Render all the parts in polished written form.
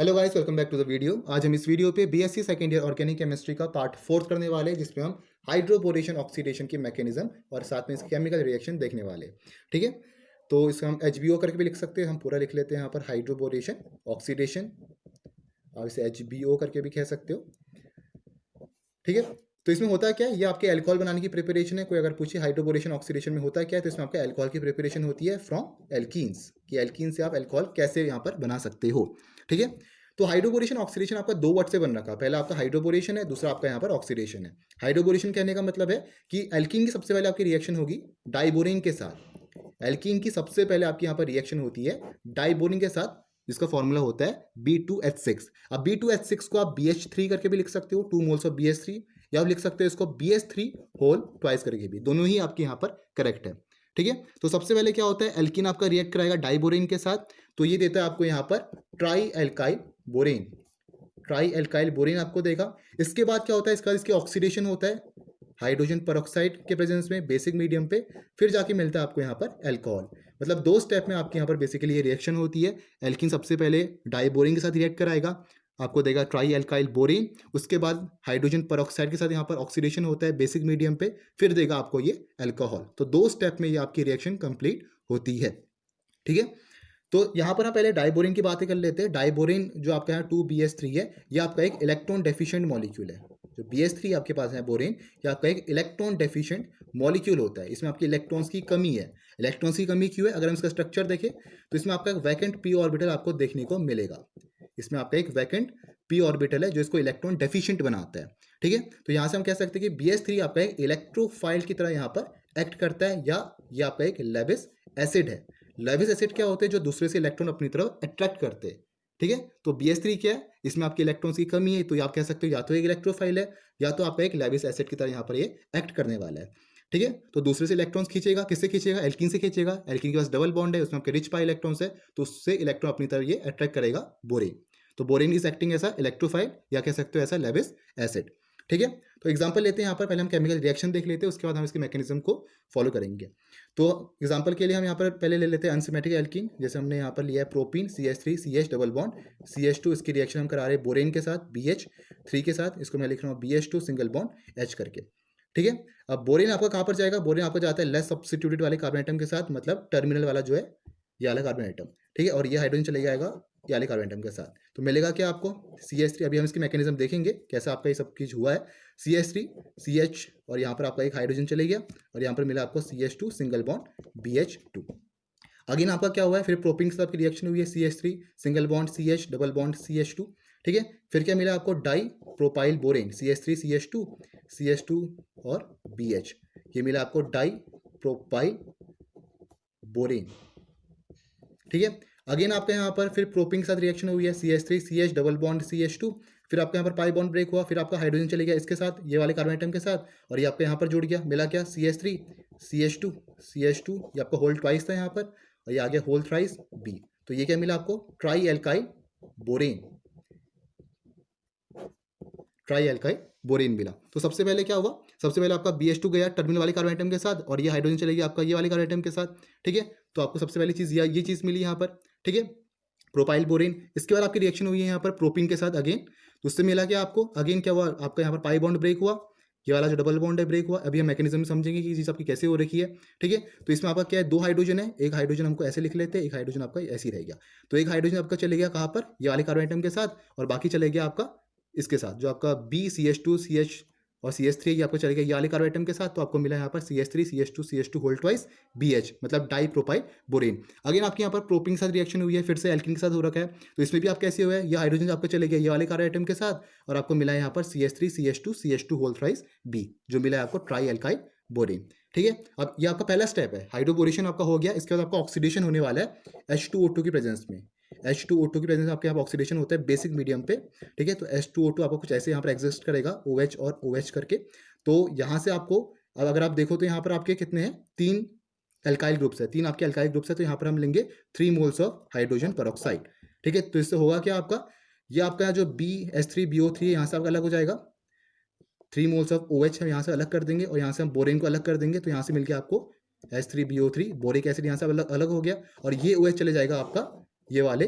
Hello guys, welcome back to the video. आज हम इस वीडियो पे BSc second year organic chemistry का पार्ट फोर्थ करने वाले हैं, जिसमें हम हाइड्रोपोरेशन ऑक्सीडेशन की मैकेनिज्म और साथ में इसकी केमिकल रिएक्शन देखने वाले हैं। ठीक है, तो इसका हम एचबीओ करके भी लिख सकते हैं, हम पूरा लिख लेते हैं यहाँ पर हाइड्रोपोरेशन ऑक्सीडेशन, और इसे एचबीओ करके भी कह सकते हो। ठीक है, तो इसमें होता है क्या है, ये आपके अल्कोहल बनाने की प्रिपरेशन है। कोई अगर पूछे हाइड्रोपोरेशन ऑक्सीडेशन में होता है क्या है, तो इसमें आपका अल्कोहल की प्रिपरेशन होती है फ्रॉम एल्कीन्स, कि एल्कीन से आप अल्कोहल कैसे यहाँ पर बना सकते हो। ठीक है, तो हाइड्रोपोरेशन ऑक्सीडेशन आपका दो वर्ड से बन रखा है। पहला आपका हाइड्रोपोरेशन है, दूसरा आपका यहाँ पर ऑक्सीडेशन है। हाइड्रोपोरेशन कहने का मतलब है कि एल्कीन की सबसे पहले आपकी रिएक्शन होगी डाइबोरेन के साथ। एल्कीन की सबसे पहले आपकी यहाँ पर रिएक्शन होती है डाइबोरेन के साथ, जिसका फॉर्मूला होता है B2H6। अब B2H6 को आप BH3 करके भी लिख सकते हो, 2 मोल्स ऑफ BH3, या आप लिख सकते हो इसको BH3 होल ट्वाइस करके भी, दोनों ही आपके यहाँ पर करेक्ट है। ठीक है, तो सबसे पहले क्या होता है, एल्कीन आपका रिएक्ट कराएगा डाइबोरेन के साथ, तो ये देता है आपको यहाँ पर try alkyl borane. Try alkyl borane आपको देगा। इसके बाद क्या होता है, इसका इसके ऑक्सीडेशन होता है हाइड्रोजन पेरोक्साइड के प्रेजेंस में बेसिक मीडियम पे, फिर जाके मिलता है आपको यहाँ पर अल्कोहल। मतलब दो स्टेप में आपके यहाँ पर बेसिकली ये रिएक्शन होती है। एल्कीन सबसे पहले डाइबोरेन के साथ रिएक्ट कराएगा, आपको देगा ट्राई एल्काइल बोरेन। उसके बाद हाइड्रोजन पेरोक्साइड के साथ यहाँ पर ऑक्सीडेशन होता है बेसिक मीडियम पे, फिर देगा आपको ये अल्कोहल। तो दो स्टेप में ये आपकी रिएक्शन कंप्लीट होती है। ठीक है, तो यहाँ पर हम पहले डाइबोरेन की बातें कर लेते हैं। डाइबोरेन जो आपका यहाँ 2BH3 है, ये आपका एक इलेक्ट्रॉन डेफिशिएंट मॉलिक्यूल है। जो BH3 आपके पास है बोरेन, ये आपका एक इलेक्ट्रॉन डेफिशिएंट मॉलिक्यूल होता है। इसमें आपकी इलेक्ट्रॉन्स की कमी है। इलेक्ट्रॉन्स की कमी क्यों है, अगर हम इसका स्ट्रक्चर देखें तो इसमें आपका एक वैकेंट p ऑर्बिटल आपको देखने को मिलेगा। इसमें आपका एक वैकेंट p ऑर्बिटल है जो इसको इलेक्ट्रॉन डेफिशिएंट बनाता है। ठीक है, तो यहाँ से हम कह सकते हैं कि BH3 आपका एक इलेक्ट्रोफाइल की तरह यहाँ पर एक्ट करता है, या ये आपका एक लेविस एसिड है। लेविस एसिड क्या होते हैं, जो दूसरे से इलेक्ट्रॉन अपनी तरफ अट्रैक्ट करते हैं। ठीक है, तो BH3 क्या है, इसमें आपके इलेक्ट्रॉन्स की कमी है, तो आप कह सकते हो या तो एक इलेक्ट्रोफाइल है, या तो आपका एक लेविस एसिड की तरह यहाँ पर ये एक्ट करने वाला है। ठीक है, तो दूसरे से इलेक्ट्रॉन्स खींचेगा, किससे खींचेगा, एल्कीन से खींचेगा। एल्कीन के पास डबल बॉन्ड है, उसमें आपके रिच पाई इलेक्ट्रॉन्स है, तो उससे इलेक्ट्रॉन अपनी तरफ ये अट्रैक्ट करेगा बोरेन। तो बोरेन इज एक्टिंग ऐसा इलेक्ट्रोफाइल, या कह सकते हो ऐसा लेविस एसिड। ठीक है, तो एग्जाम्पल लेते हैं यहाँ पर, पहले हम केमिकल रिएक्शन देख लेते हैं, उसके बाद हम इसके मैकेनिज्म को फॉलो करेंगे। तो एग्जाम्पल के लिए हम यहाँ पर पहले ले लेते हैं अनसिमेट्रिक एल्कीन। जैसे हमने यहाँ पर लिया है propene CH3 CH double bond CH2, इसकी रिएक्शन हम करा रहे हैं बोरेन के साथ BH3 के साथ, इसको मैं लिख रहा हूँ BH2 सिंगल बॉन्ड H करके। ठीक है, अब बोरेन आपका कहाँ पर जाएगा, बोरेन आपका जाता है लेस सब्स्टिट्यूटेड वाले कार्बन आइटम के साथ, मतलब टर्मिनल वाला जो है ये वाला कार्बन आइटम। ठीक है, और ये हाइड्रोजन चले जाएगा ये वाले कार्बन आइटम के साथ, तो मिलेगा क्या आपको CH3। अभी हम इसकी मैकेनिज्म देखेंगे कैसा आपका ये सब चीज हुआ है। CH3 CH, और यहाँ पर आपका एक हाइड्रोजन चले गया, और यहाँ पर मिला आपको CH2 single bond BH2। Again आपका क्या हुआ है, फिर प्रोपिन के साथ आपकी रिएक्शन हुई है CH3 single bond CH double bond CH2। ठीक है, फिर क्या मिला आपको die propyl borane CH3 CH2 और BH, ये मिला आपको डाई प्रोपाइल बोरेन। ठीक है, अगेन आपका यहाँ पर फिर प्रोपिन के साथ रिएक्शन हुई है CH3 CH double bond CH2, फिर आपका यहाँ पर पाई बॉन्ड ब्रेक हुआ, फिर आपका हाइड्रोजन चले गया इसके साथ ये वाले कार्बन आइटम के साथ, और ये आपका यहाँ पर जुड़ गया, मिला क्या CH3 CH2 ये आपका होल ट्वाइस था यहाँ पर, और ये आ गया होल थ्राइस B। तो ये क्या मिला आपको try alkyl borane, try alkyl borane मिला। तो सबसे पहले क्या हुआ, सबसे पहले आपका BH2 गया टर्मिनल वाले कार्बन आइटम के साथ, और ये हाइड्रोजन चले गया आपका ये वाले कार्बन आइटम के साथ। ठीक है, तो आपको सबसे पहली चीज़ ये चीज़ मिली यहाँ पर। ठीक है, प्रोपाइल बोरेन। इसके बाद आपकी रिएक्शन हुई है यहाँ पर प्रोपिन के साथ अगेन, तो उससे मिला क्या आपको, अगेन क्या हुआ आपका यहाँ पर पाई बॉन्ड ब्रेक हुआ, ये वाला जो डबल बॉन्ड है ब्रेक हुआ। अभी हम मैकेनिज्म समझेंगे कि ये चीज़ आपकी कैसे हो रखी है। ठीक है, तो इसमें आपका क्या है, दो हाइड्रोजन है, एक हाइड्रोजन हमको ऐसे लिख लेते हैं, एक हाइड्रोजन आपका ऐसे ही रह गया। तो एक हाइड्रोजन आपका चले गया कहाँ पर, ये वाले कार्बन आइटम के साथ, और बाकी चले गया आपका इसके साथ जो आपका BCH2 CH और CH3 ये आपको चले गया ये वाले कार्बन आइटम के साथ, तो आपको मिला यहाँ पर CH3 CH2 whole twice BH, मतलब डाई प्रोपाइल बोरेन। अगेन आपके यहाँ पर प्रोपिन के साथ रिएक्शन हुई है, फिर से एल्कीन के साथ हो रखा है, तो इसमें भी आप कैसे हुआ है, ये हाइड्रोजन आपको चले गया ये वाले कार्बन आइटम के साथ, और आपको मिला यहाँ पर CH3 CH2 whole thrice B, जो मिला है आपको ट्राई एल्काइल बोरेन। ठीक है, अब ये आपका पहला स्टेप है, हाइड्रोपोरेशन आपका हो गया। इसके बाद आपका ऑक्सीडेशन होने वाला है H2O2 की प्रेजेंस में। H2O2 की प्रेजेंस में आपके यहाँ ऑक्सीडेशन होता है बेसिक मीडियम पे। ठीक है, तो H2O2 आपको कुछ ऐसे यहाँ पर एग्जिस्ट करेगा OH और OH करके। तो यहाँ से आपको, अब अगर आप देखो तो यहाँ पर आपके कितने हैं, तीन एल्काइल ग्रुप्स है, तीन आपके एल्काइल ग्रुप्स है, तो यहाँ पर हम लेंगे 3 मोल्स ऑफ हाइड्रोजन पेरोक्साइड। ठीक है, तो इससे होगा क्या आपका, ये आपका जो BH3BO3 है यहाँ से आपका अलग हो जाएगा, 3 मोल्स ऑफ OH हम यहाँ से अलग कर देंगे, और यहाँ से हम बोरेन को अलग कर देंगे, तो यहाँ से मिलकर आपको H3BO3 बोरिक एसिड यहाँ से अलग अलग हो गया, और ये OH चले जाएगा आपका ये वाले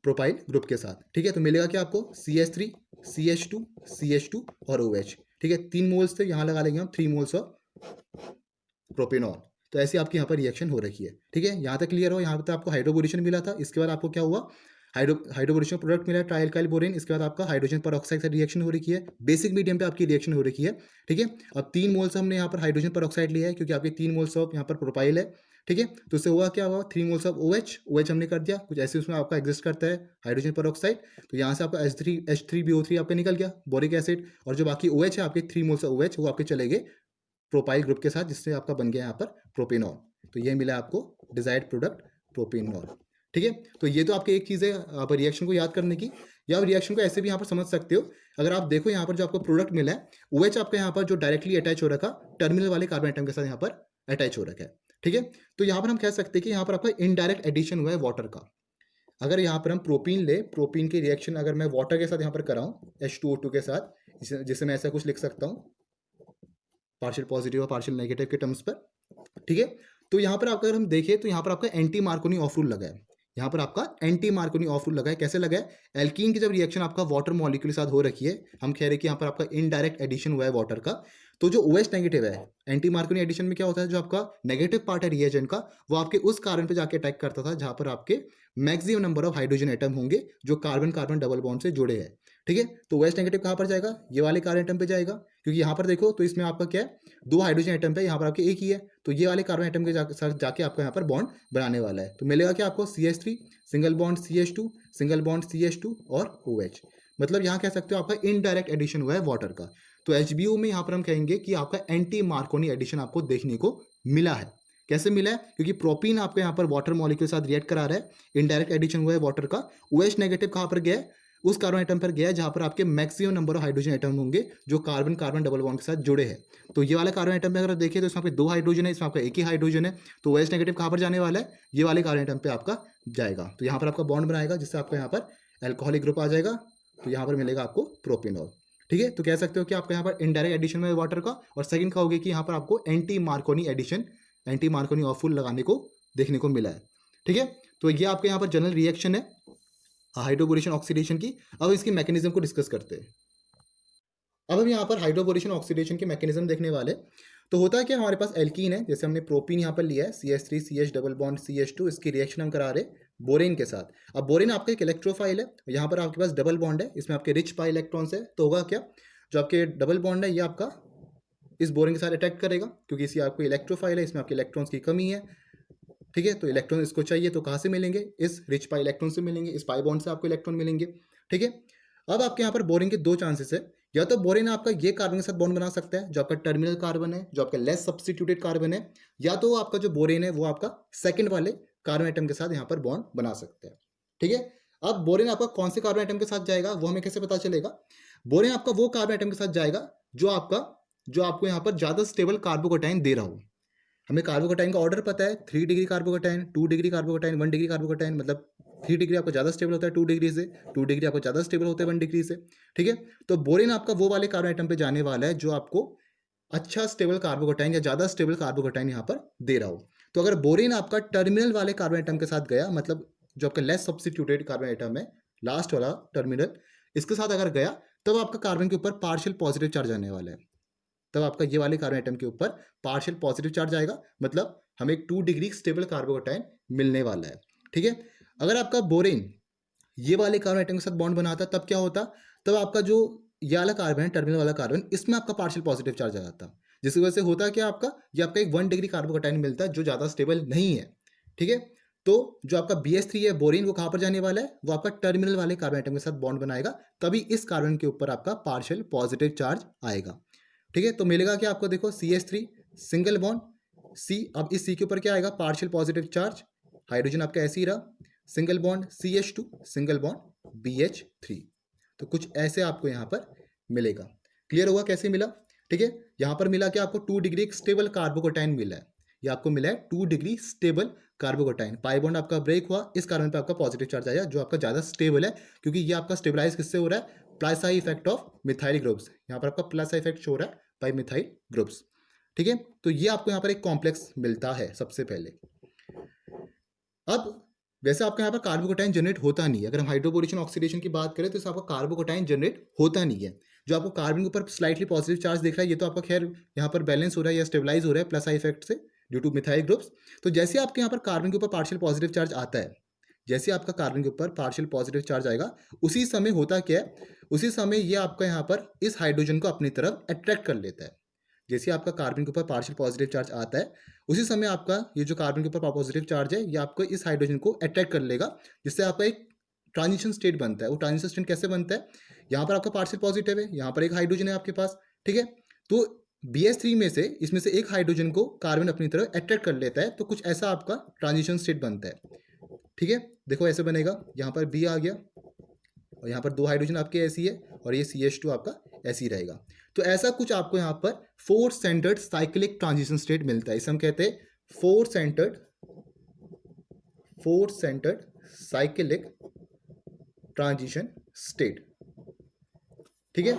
प्रोपाइल ग्रुप के साथ। ठीक है, तो मिलेगा क्या आपको CH3 CH2 CH2 और OH। ठीक है, 3 मोल्स थे, यहाँ लगा लेंगे हम 3 मोल्स ऑफ प्रोपेनॉल। तो ऐसी आपकी यहाँ पर रिएक्शन हो रखी है। ठीक है, यहाँ तक क्लियर हो। यहाँ पर तो आपको हाइड्रोबोरेशन मिला था, इसके बाद आपको क्या हुआ, हाइड्रोबोरेशन प्रोडक्ट मिला ट्राइअल्काइल बोरेन, इसके बाद आपका हाइड्रोजन पर ऑक्साइड से रिएक्शन हो रखी है, बेसिक मीडियम पे आपकी रिएक्शन हो रखी है। ठीक है, अब 3 मोल्स हमने यहाँ पर हाइड्रोजन पर ऑक्साइड लिया है क्योंकि आपके 3 मोल्स ऑफ यहाँ पर प्रोपाइल है। ठीक है, तो उससे हुआ क्या हुआ, 3 मोल्स ऑफ OH हमने कर दिया, कुछ ऐसे उसमें आपका एग्जिस्ट करता है हाइड्रोजन पर ऑक्साइड। तो यहाँ से आपका H3BO3 आपका निकल गया बोरिक एसिड, और जो बाकी OH है आपके 3 मोल्स ऑफ OH वो आपके चले गए प्रोपाइल ग्रुप के साथ, जिससे आपका बन गया यहाँ पर प्रोपेनॉल। तो ये मिला आपको डिजायर्ड प्रोडक्ट प्रोपेनॉल। ठीक है, तो ये तो आपकी एक चीज़ है आप रिएक्शन को याद करने की, या आप रिएक्शन को ऐसे भी यहाँ पर समझ सकते हो। अगर आप देखो यहाँ पर जो आपको प्रोडक्ट मिला है OH आपका यहाँ पर जो डायरेक्टली अटैच हो रखा टर्मिनल वाले कार्बन एटम के साथ यहाँ पर अटैच हो रखा है। ठीक है, तो यहाँ पर हम कह सकते हैं कि यहाँ पर आपका इनडायरेक्ट एडिशन हुआ है वाटर का। अगर यहाँ पर हम प्रोपीन ले, प्रोपीन की रिएक्शन अगर मैं वाटर के साथ यहाँ पर कराऊँ H2O2 के साथ, जिसे मैं ऐसा कुछ लिख सकता हूँ पार्शियल पॉजिटिव और पार्शियल नेगेटिव के टर्म्स पर। ठीक है, तो यहाँ पर आपका अगर हम देखें तो यहाँ पर आपका एंटी मार्कोनी ऑफ रूल लगा है। यहाँ पर आपका एंटी मार्कोनी ऑफ रूल लगा है। कैसे लगा है, एल्कीन की जब रिएक्शन आपका वाटर मॉलिक्यूल के साथ हो रखी है, हम कह रहे हैं कि यहाँ पर आपका इनडायरेक्ट एडिशन हुआ है वाटर का, तो जो OH नेगेटिव है एंटी मार्कोनी एडिशन में क्या होता है, जो आपका नेगेटिव पार्ट है रिएजेंट का वो आपके उस कार्बन पे जाके अटैक करता था जहां पर आपके maximum number of hydrogen atom होंगे जो कार्बन कार्बन डबल बॉन्ड से जुड़े हैं। ठीक है, तो OH नेगेटिव कहाँ पर जाएगा, ये वाले कार्बन एटम पे जाएगा, क्योंकि यहाँ पर देखो तो इसमें आपका क्या है, 2 हाइड्रोजन एटम पे, यहाँ पर आपके एक ही है, तो ये वाले कार्बन एटम के साथ जाके आपका यहाँ पर बॉन्ड बनाने वाला है। तो मिलेगा क्या आपको CH3 single bond CH2 single bond CH2 और OH। मतलब यहाँ कह सकते हो आपका इनडायरेक्ट एडिशन हुआ है वाटर का। तो HBO में यहाँ पर हम कहेंगे कि आपका एंटी मार्कोनी एडिशन आपको देखने को मिला है। कैसे मिला है, क्योंकि प्रोपीन आपके यहाँ पर वाटर मॉलिक्यूल के साथ रिएक्ट करा रहा है, इनडायरेक्ट एडिशन हुआ है वाटर का। OH नेगेटिव कहाँ पर गया है, उस कार्बन एटम पर गया है जहां पर आपके maximum number of hydrogen atom होंगे जो कार्बन कार्बन डबल बॉन्ड के साथ जुड़े हैं। तो ये वाला कार्बन एटम पे अगर देखें तो इसमें आपके 2 हाइड्रोजन है, इसमें आपका एक ही हाइड्रोजन है, तो OH नेगेटिव कहाँ पर जाने वाला है, ये वाले कार्बन एटम पे आपका जाएगा, तो यहाँ पर आपका बॉन्ड बनाएगा जिससे आपका यहाँ पर एल्कोहलिक ग्रुप आ जाएगा, तो यहाँ पर मिलेगा आपको प्रोपेनॉल। ठीक है, तो कह सकते हो कि आपका यहाँ पर इनडायरेक्ट एडिशन में वाटर का, और सेकंड कहोगे कि यहाँ पर आपको anti Markovnikov addition anti Markovnikov of rule लगाने को देखने को मिला है। ठीक है, तो ये आपके यहाँ पर जनरल रिएक्शन है हाइड्रोबोरेशन ऑक्सीडेशन की। अब इसकी मैकेनिज्म को डिस्कस करते हैं। अब हम यहाँ पर हाइड्रोबोरेशन ऑक्सीडेशन के मैकेनिज्म देखने वाले। तो होता है कि हमारे पास एल्कीन है, जैसे हमने प्रोपीन यहाँ पर लिया है CH3 CH double bond CH2, इसकी रिएक्शन हम करा रहे बोरेन के साथ। अब बोरेन आपका एक इलेक्ट्रोफाइल है, यहाँ पर आपके पास डबल बॉन्ड है, इसमें आपके रिच पाई इलेक्ट्रॉन्स है, तो होगा क्या, जो आपके डबल बॉन्ड है ये आपका इस बोरेन के साथ अटैक करेगा, क्योंकि इसी आपको इलेक्ट्रोफाइल है, इसमें आपके इलेक्ट्रॉन्स की कमी है। ठीक है, तो इलेक्ट्रॉन इसको चाहिए, तो कहाँ से मिलेंगे, इस रिच पाई इलेक्ट्रॉन से मिलेंगे, इस पाई बॉन्ड से आपको इलेक्ट्रॉन मिलेंगे। ठीक है, अब आपके यहाँ पर बोरिन के 2 चांसेस है, या तो बोरिन आपका ये कार्बन के साथ बॉन्ड बना सकता है जो आपका टर्मिनल कार्बन है, जो आपका लेस सब्स्टिट्यूटेड कार्बन है, या तो आपका जो बोरिन है वो आपका सेकंड वाले कार्बन एटम के साथ यहाँ पर बॉन्ड बना सकता है। ठीक है, अब बोरिन आपका कौन से कार्बन एटम के साथ जाएगा वो हमें कैसे पता चलेगा, बोरिन आपका वो कार्बन एटम के साथ जाएगा जो आपको यहाँ पर ज्यादा स्टेबल कार्बोकैटायन दे रहा हो। हमें कार्बोकैटायन का ऑर्डर पता है, 3 degree carbocation, 2 degree carbocation, 1 degree carbocation, मतलब 3 डिग्री आपको ज़्यादा स्टेबल होता है 2 डिग्री से, 2 डिग्री आपको ज़्यादा स्टेबल होता है 1 डिग्री से। ठीक है, तो बोरिन आपका वो वाले कार्बन एटम पे जाने वाला है जो आपको अच्छा स्टेबल कार्बोकैटायन या ज़्यादा स्टेबल कार्बोकैटायन यहाँ पर दे रहा हो। तो अगर बोरिन आपका टर्मिनल वाले कार्बन एटम के साथ गया, मतलब जो आपका लेस सब्स्टिट्यूटेड कार्बन एटम है, लास्ट वाला टर्मिनल, इसके साथ अगर गया, तब आपका कार्बन के ऊपर पार्शियल पॉजिटिव चार्ज आने वाला है, तब आपका ये वाले कार्बन एटम के ऊपर पार्शियल पॉजिटिव चार्ज आएगा, मतलब हमें एक 2 डिग्री स्टेबल कार्बोकैटायन मिलने वाला है। ठीक है, अगर आपका बोरेन ये वाले कार्बन एटम के साथ बॉन्ड बनाता तब क्या होता, तब आपका जो ये वाला कार्बन है टर्मिनल वाला कार्बन, इसमें आपका पार्शियल पॉजिटिव चार्ज आ जाता, जिसकी वजह से होता है क्या, आपका एक 1 डिग्री कार्बोकैटायन मिलता है जो ज़्यादा स्टेबल नहीं है। ठीक है, तो जो आपका BH3 है बोरिन, वो कहाँ पर जाने वाला है, वो आपका टर्मिनल वाले कार्बन एटम के साथ बॉन्ड बनाएगा, तभी इस कार्बन के ऊपर आपका पार्शियल पॉजिटिव चार्ज आएगा। ठीक है, तो मिलेगा क्या आपको, देखो CH3 सिंगल बॉन्ड C, अब इस C के ऊपर क्या आएगा, पार्शियल पॉजिटिव चार्ज, हाइड्रोजन आपका ऐसे ही रहा, single bond CH2 single bond BH3, तो कुछ ऐसे आपको यहाँ पर मिलेगा। क्लियर होगा कैसे मिला। ठीक है, यहाँ पर मिला क्या आपको 2 डिग्री एक स्टेबल कार्बोकैटायन मिला है, ये आपको मिला है 2 degree stable carbocation, pi bond आपका ब्रेक हुआ, इस कार्बन पे आपका पॉजिटिव चार्ज आया जो आपका ज़्यादा स्टेबल है, क्योंकि ये आपका स्टेबलाइज किससे हो रहा है, plus I effect of methyl groups, यहाँ पर आपका प्लस आई इफेक्ट शो हो रहा है बाई मिथाइल ग्रुप्स। ठीक है, तो ये आपको यहाँ पर एक कॉम्प्लेक्स मिलता है सबसे पहले। अब वैसे आपका यहाँ पर कार्बोकटाइन जनरेट होता नहीं है। अगर हम हाइड्रोबोरेशन ऑक्सीडेशन की बात करें तो इससे आपका कार्बोकटाइन जनरेट होता नहीं है। जो आपको कार्बन के ऊपर स्लाइटली पॉजिटिव चार्ज दिख रहा है, ये तो आपका खैर यहाँ पर बैलेंस हो रहा है या स्टेबलाइज हो रहा है प्लस आई इफेक्ट से ड्यू टू मिथाइल ग्रुप्स। तो जैसे आपके यहाँ पर कार्बन के ऊपर पार्शियल पॉजिटिव चार्ज आता है, जैसे आपका कार्बन के ऊपर पार्शियल पॉजिटिव चार्ज आएगा, उसी समय होता क्या है, उसी समय ये आपका यहाँ पर इस हाइड्रोजन को अपनी तरफ अट्रैक्ट कर लेता है। जैसे आपका कार्बन के ऊपर पार्शियल पॉजिटिव चार्ज आता है, उसी समय आपका ये जो कार्बन के ऊपर पॉजिटिव चार्ज है, ये आपको इस हाइड्रोजन को अट्रैक्ट कर लेगा, जिससे आपका एक ट्रांजिशन स्टेट बनता है। वो ट्रांजिशन स्टेट कैसे बनता है, यहाँ पर आपका पार्शियल पॉजिटिव है, यहाँ पर एक हाइड्रोजन है आपके पास, ठीक है। तो BH3 में से इसमें से एक हाइड्रोजन को कार्बन अपनी तरफ अट्रैक्ट कर लेता है, तो कुछ ऐसा आपका ट्रांजिशन स्टेट बनता है, ठीक है। देखो ऐसे बनेगा, यहाँ पर B आ गया और यहाँ पर 2 हाइड्रोजन आपके ऐसी है और ये CH2 आपका ऐसी रहेगा। तो ऐसा कुछ आपको यहाँ पर 4 सेंटर्ड साइक्लिक ट्रांजिशन स्टेट मिलता है। इसे हम कहते हैं 4 सेंटर्ड साइक्लिक ट्रांजिशन स्टेट, ठीक है।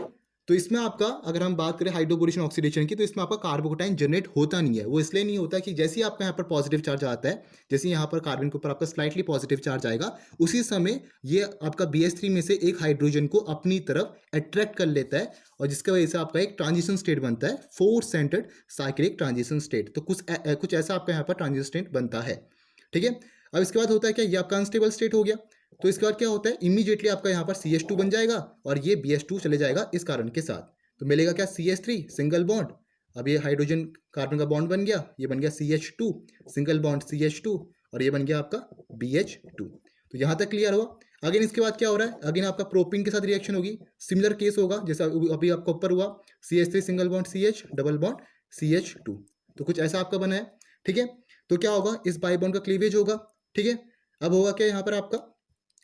तो इसमें आपका अगर हम बात करें हाइड्रोबोरेशन ऑक्सीडेशन की, तो इसमें आपका कार्बोकटाइन जनरेट होता नहीं है। वो इसलिए नहीं होता कि जैसे ही आपका यहाँ पर पॉजिटिव चार्ज आता है, जैसे यहाँ पर कार्बन के ऊपर आपका स्लाइटली पॉजिटिव चार्ज आएगा, उसी समय ये आपका BH3 में से एक हाइड्रोजन को अपनी तरफ अट्रैक्ट कर लेता है और जिसकी वजह से आपका एक ट्रांजिशन स्टेट बनता है, 4 सेंटर्ड साइक्लिक ट्रांजिशन स्टेट। तो कुछ ऐसा आपका यहाँ पर ट्रांजिशन स्टेट बनता है, ठीक है। अब इसके बाद होता है क्या, ये आपका अनस्टेबल स्टेट हो गया। तो इसके बाद क्या होता है, इमीडिएटली आपका यहाँ पर CH2 बन जाएगा और ये BH2 चले जाएगा इस कार्बन के साथ। तो मिलेगा क्या, CH3 सिंगल बॉन्ड। अब ये हाइड्रोजन कार्बन का बॉन्ड बन गया, ये बन गया CH2 सिंगल बॉन्ड CH2 और ये बन गया आपका BH2। तो यहाँ तक क्लियर हुआ। अगेन इसके बाद क्या हो रहा है, अगेन आपका प्रोपिन के साथ रिएक्शन होगी, सिमिलर केस होगा जैसा अभी आपका ऊपर हुआ, CH3 single bond CH double bond CH2। तो कुछ ऐसा आपका बना है, ठीक है। तो क्या होगा, इस बाई बॉन्ड का क्लीवेज होगा, ठीक है। अब होगा क्या, यहाँ पर आपका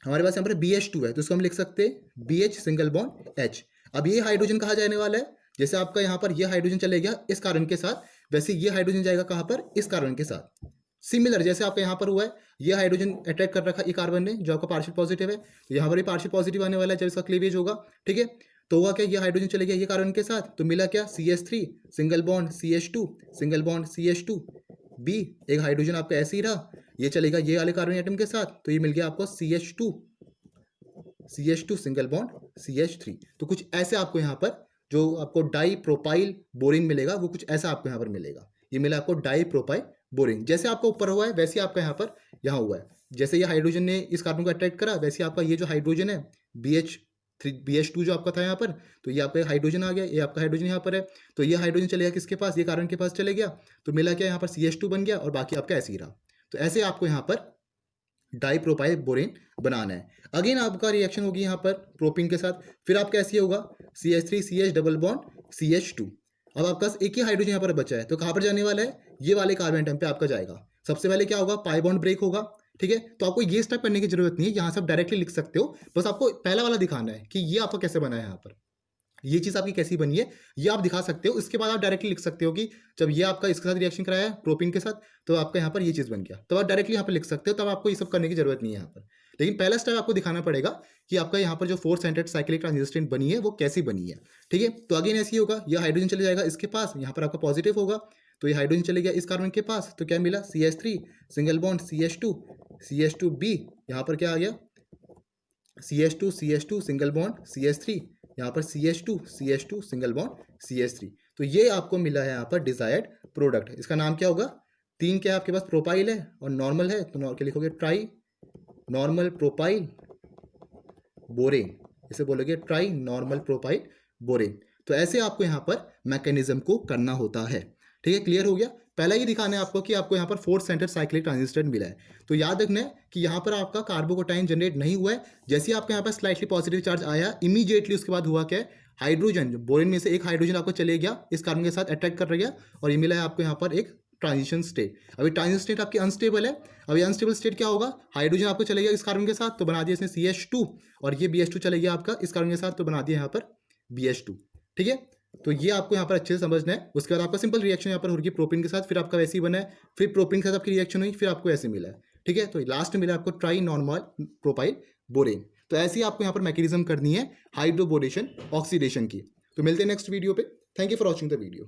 हमारे पास यहाँ पर BH2 है, तो इसको हम लिख सकते हैं BH सिंगल बॉन्ड H। अब ये हाइड्रोजन कहाँ जाने वाला है, जैसे आपका यहाँ पर ये हाइड्रोजन चले गया इस कार्बन के साथ, वैसे ये हाइड्रोजन जाएगा कहाँ पर, इस कार्बन के साथ। सिमिलर जैसे आपका यहाँ पर हुआ है, ये हाइड्रोजन अटैक कर रखा है कार्बन ने, जो आपका पार्शियल पॉजिटिव है, तो यहाँ पर भी पार्शियल पॉजिटिव आने वाला है जब इसका क्लीवेज होगा, ठीक है। तो हुआ क्या, ये हाइड्रोजन चले गया ये कार्बन के साथ, तो मिला क्या, CH3 single bond CH2 single bond CH2 B, एक हाइड्रोजन आपका ऐसे ही रहा, ये चलेगा ये वाले कार्बन एटम के साथ, तो ये मिल गया आपको CH2 सिंगल बॉन्ड CH3। तो कुछ ऐसे आपको यहाँ पर जो आपको डाई प्रोपाइल बोरिन मिलेगा, वो कुछ ऐसा आपको यहाँ पर मिलेगा। ये मिला आपको डाई प्रोपाइल बोरिन, जैसे आपका ऊपर हुआ है वैसे आपका यहाँ पर यहाँ हुआ है। जैसे ये हाइड्रोजन ने इस कार्बन को अट्रैक्ट करा, वैसे आपका ये जो हाइड्रोजन है BH2 जो आपका था यहाँ पर, तो ये आपका हाइड्रोजन आ गया, ये आपका हाइड्रोजन यहाँ पर है, तो ये हाइड्रोजन चलेगा किसके पास, ये कार्बन के पास चले गया, तो मिला क्या, यहाँ पर CH2 बन गया और बाकी आपका ऐसे ही रहा। तो ऐसे आपको यहाँ पर डाइप्रोपाइल बोरेन बनाना है। अगेन आपका रिएक्शन होगी यहाँ पर प्रोपिन के साथ, फिर आपका ऐसे होगा CH3 CH double bond CH2। अब आपका एक ही हाइड्रोजन यहाँ पर बचा है, तो कहाँ पर जाने वाला है, ये वाले कार्बन एटम पे आपका जाएगा। सबसे पहले क्या होगा, पाई बॉन्ड ब्रेक होगा, ठीक है। तो आपको ये स्टेप करने की जरूरत नहीं है, यहाँ से आप डायरेक्टली लिख सकते हो, बस आपको पहला वाला दिखाना है कि ये आपका कैसे बना है, यहाँ पर ये चीज़ आपकी कैसी बनी है ये आप दिखा सकते हो। इसके बाद आप डायरेक्टली लिख सकते हो कि जब ये आपका इसके साथ रिएक्शन कराया है प्रोपिन के साथ, तो आपका यहाँ पर ये चीज़ बन गया, तो आप डायरेक्टली यहाँ पर लिख सकते हो, तब आपको ये सब करने की जरूरत नहीं है यहाँ पर। लेकिन पहला स्टेप आपको दिखाना पड़ेगा कि आपका यहाँ पर जो 4 सेंटर्ड साइक्लिक ट्रांजिशन बनी है वो कैसी बनी है, ठीक है। तो अगेन ऐसे ही होगा, ये हाइड्रोजन चले जाएगा इसके पास, यहाँ पर आपका पॉजिटिव होगा, तो ये हाइड्रोजन चले गया इस कार्बन के पास, तो क्या मिला, CH3 सिंगल बॉन्ड CH2B, यहाँ पर क्या आ गया, CH2 सिंगल बॉन्ड CH3, यहाँ पर CH2 सिंगल बॉन्ड CH3। तो ये आपको मिला है यहाँ पर डिजायर्ड प्रोडक्ट। इसका नाम क्या होगा, 3 क्या आपके पास प्रोपाइल है और नॉर्मल है, तो क्या लिखोगे, ट्राई नॉर्मल प्रोपाइल बोरेन, इसे बोलोगे ट्राई नॉर्मल प्रोपाइल बोरेन। तो ऐसे आपको यहाँ पर मैकेनिज्म को करना होता है, ठीक है। क्लियर हो गया। पहला ये दिखाना है आपको कि आपको यहाँ पर 4 सेंटर्ड साइक्लिक ट्रांजिस्टर मिला है, तो याद रखना है कि यहाँ पर आपका कार्बोकटाइन जनरेट नहीं हुआ है। जैसे आपके यहाँ पर स्लाइटली पॉजिटिव चार्ज आया, इमीडिएटली उसके बाद हुआ क्या है, हाइड्रोजन बोरेन में से एक हाइड्रोजन आपको चले गया इस कार्बन के साथ अट्रैक्ट कर गया और ये मिला है आपको यहाँ पर एक ट्रांजिशन स्टेट। अभी ट्रांजिशन स्टेट आपकी अनस्टेबल है। अभी अनस्टेबल स्टेट क्या होगा, हाइड्रोजन आपको चले गया इस कार्बन के साथ, तो बना दिया इसने CH2 और ये BH2 चले गया आपका इस कार्बन के साथ, तो बना दिया यहाँ पर BH2, ठीक है। तो ये आपको यहाँ पर अच्छे से समझना है। उसके बाद आपका सिंपल रिएक्शन यहाँ पर होगी प्रोपिन के साथ, फिर आपका वैसे ही बना है, फिर प्रोपिन के साथ आपकी रिएक्शन हुई, फिर आपको ऐसे मिला है, ठीक है। तो लास्ट में मिला आपको ट्राई नॉर्मल प्रोपाइल बोरेन। तो ऐसे ही आपको यहाँ पर मैकेनिज्म करनी है हाइड्रोबोरेशन ऑक्सीडेशन की। तो मिलते हैं नेक्स्ट वीडियो पे। Thank you for watching the video.